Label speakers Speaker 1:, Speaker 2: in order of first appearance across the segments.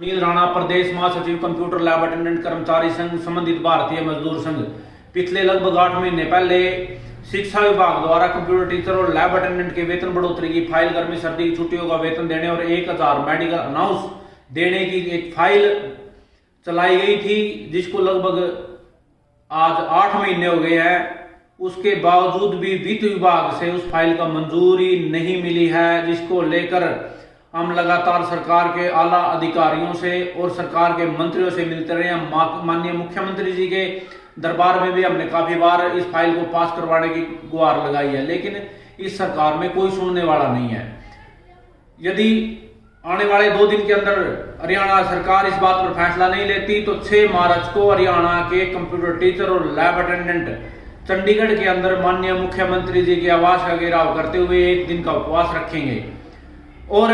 Speaker 1: सुनील राणा, प्रदेश महासचिव computer lab attendant कर्मचारी संघ, संबंधित भारतीय मजदूर संघ। पिछले लगभग 8 महीने पहले शिक्षा विभाग द्वारा कंप्यूटर टीचर और लैब अटेंडेंट के वेतन बढ़ोतरी की फाइल, गर्मी सर्दी की छुट्टियों का वेतन देने और 1000 मेडिकल अनाउंस देने की एक फाइल चलाई गई थी, जिसको लगभग आज 8 महीने हो गए हैं। उसके बावजूद भी वित्त विभाग से उस फाइल का मंजूरी नहीं मिली है, जिसको लेकर हम लगातार सरकार के आला अधिकारियों से और सरकार के मंत्रियों से मिलते रहे हैं। माननीय मुख्यमंत्री जी के दरबार में भी हमने काफी बार इस फाइल को पास करवाने की गुहार लगाई है, लेकिन इस सरकार में कोई सुनने वाला नहीं है। यदि आने वाले 2 दिन के अंदर हरियाणा सरकार इस बात पर फैसला नहीं लेती तो 6 मार्च को हरियाणा के कंप्यूटर टीचर और लैब अटेंडेंट चंडीगढ़ के अंदर माननीय मुख्यमंत्री जी के आवास का घेराव करते हुए 1 दिन का उपवास रखेंगे। और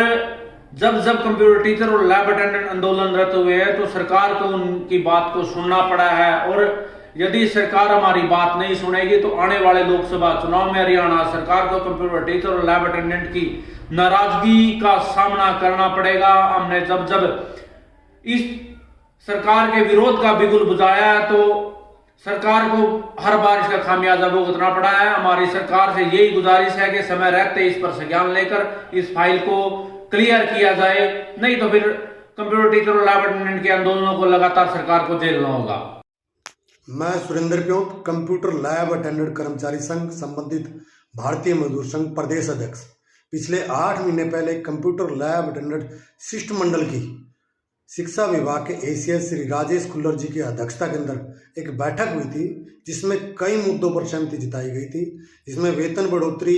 Speaker 1: जब जब कंप्यूटर टीचर और लैब अटेंडेंट आंदोलनरत हुए हैं तो सरकार को उनकी बात को सुनना पड़ा है, और यदि सरकार हमारी बात नहीं सुनेगी तो आने वाले लोकसभा चुनाव में हरियाणा सरकार को कंप्यूटर टीचर और लैब अटेंडेंट की नाराजगी का सामना करना पड़ेगा। हमने जब जब इस सरकार के विरोध का बिगुल बुझाया है तो सरकार को हर बार इसका खामियाजा भुगतना पड़ा है। हमारी सरकार से यही गुजारिश है कि समय रहते इस पर संज्ञान लेकर इस फाइल को क्लियर किया जाए, नहीं तो फिर कंप्यूटर टीचर और लैब अटेंडेंट के आंदोलनों को लगातार सरकार को झेलना होगा।
Speaker 2: मैं सुरेंद्र प्योंत, कंप्यूटर लैब अटेंडेंट कर्मचारी संघ, संबंधित भारतीय मजदूर संघ प्रदेश अध्यक्ष। पिछले 8 महीने पहले कंप्यूटर लैब अटेंडेंट शिष्टमंडल की शिक्षा विभाग के एसीएस श्री राजेश खुल्लर जी की अध्यक्षता के अंदर एक बैठक हुई थी, जिसमें कई मुद्दों पर सहमति जताई गई थी, जिसमें वेतन बढ़ोतरी,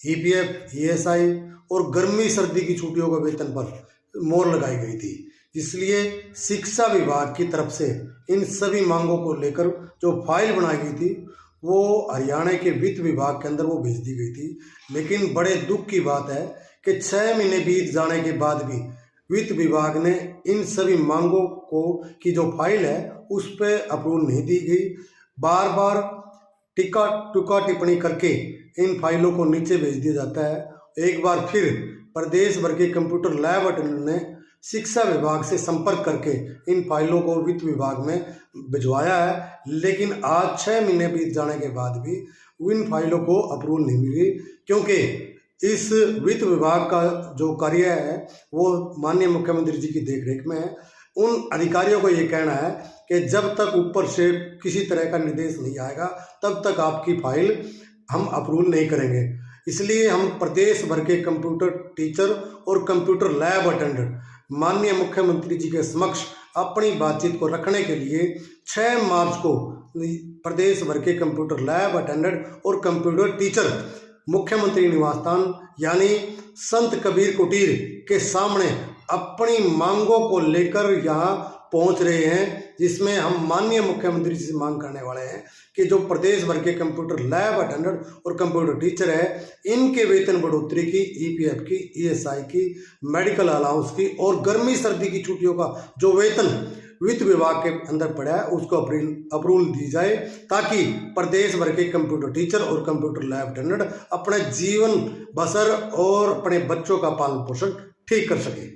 Speaker 2: ईपीएफ, ईएसआई और गर्मी सर्दी की छुट्टियों का वेतन पर मोहर लगाई गई थी। इसलिए शिक्षा विभाग की तरफ से इन सभी मांगों को लेकर जो फाइल बनाई गई थी वो हरियाणा के वित्त विभाग के अंदर वो भेज दी गई थी। लेकिन बड़े दुख की बात है कि 6 महीने बीत जाने के बाद भी वित्त विभाग ने इन सभी मांगों को की जो फाइल है उस पर अप्रूवल नहीं दी गई। बार बार टिक्का टिप्पणी करके इन फाइलों को नीचे भेज दिया जाता है। एक बार फिर प्रदेश भर के कंप्यूटर लैब अटेंडेंट ने शिक्षा विभाग से संपर्क करके इन फाइलों को वित्त विभाग में भिजवाया है, लेकिन आज 6 महीने बीत जाने के बाद भी इन फाइलों को अप्रूवल नहीं मिली, क्योंकि इस वित्त विभाग का जो कार्य है वो माननीय मुख्यमंत्री जी की देखरेख में है। उन अधिकारियों को ये कहना है कि जब तक ऊपर से किसी तरह का निर्देश नहीं आएगा तब तक आपकी फाइल हम अप्रूवल नहीं करेंगे। इसलिए हम प्रदेश भर के कंप्यूटर टीचर और कंप्यूटर लैब अटेंडेंट माननीय मुख्यमंत्री जी के समक्ष अपनी बातचीत को रखने के लिए 6 मार्च को प्रदेश भर के कंप्यूटर लैब अटेंडेंट और कंप्यूटर टीचर मुख्यमंत्री निवास स्थान यानी संत कबीर कुटीर के सामने अपनी मांगों को लेकर यहाँ पहुंच रहे हैं, जिसमें हम माननीय मुख्यमंत्री जी से मांग करने वाले हैं कि जो प्रदेश भर के कंप्यूटर लैब अटेंडेंट और कंप्यूटर टीचर है, इनके वेतन बढ़ोतरी की, ईपीएफ की, ईएसआई की, मेडिकल अलाउंस की और गर्मी सर्दी की छुट्टियों का जो वेतन वित्त विभाग के अंदर पड़ा है उसको अप्रूवल दी जाए, ताकि प्रदेश भर के कंप्यूटर टीचर और कंप्यूटर लैब अटेंडेंट अपने जीवन बसर और अपने बच्चों का पालन पोषण ठीक कर सके।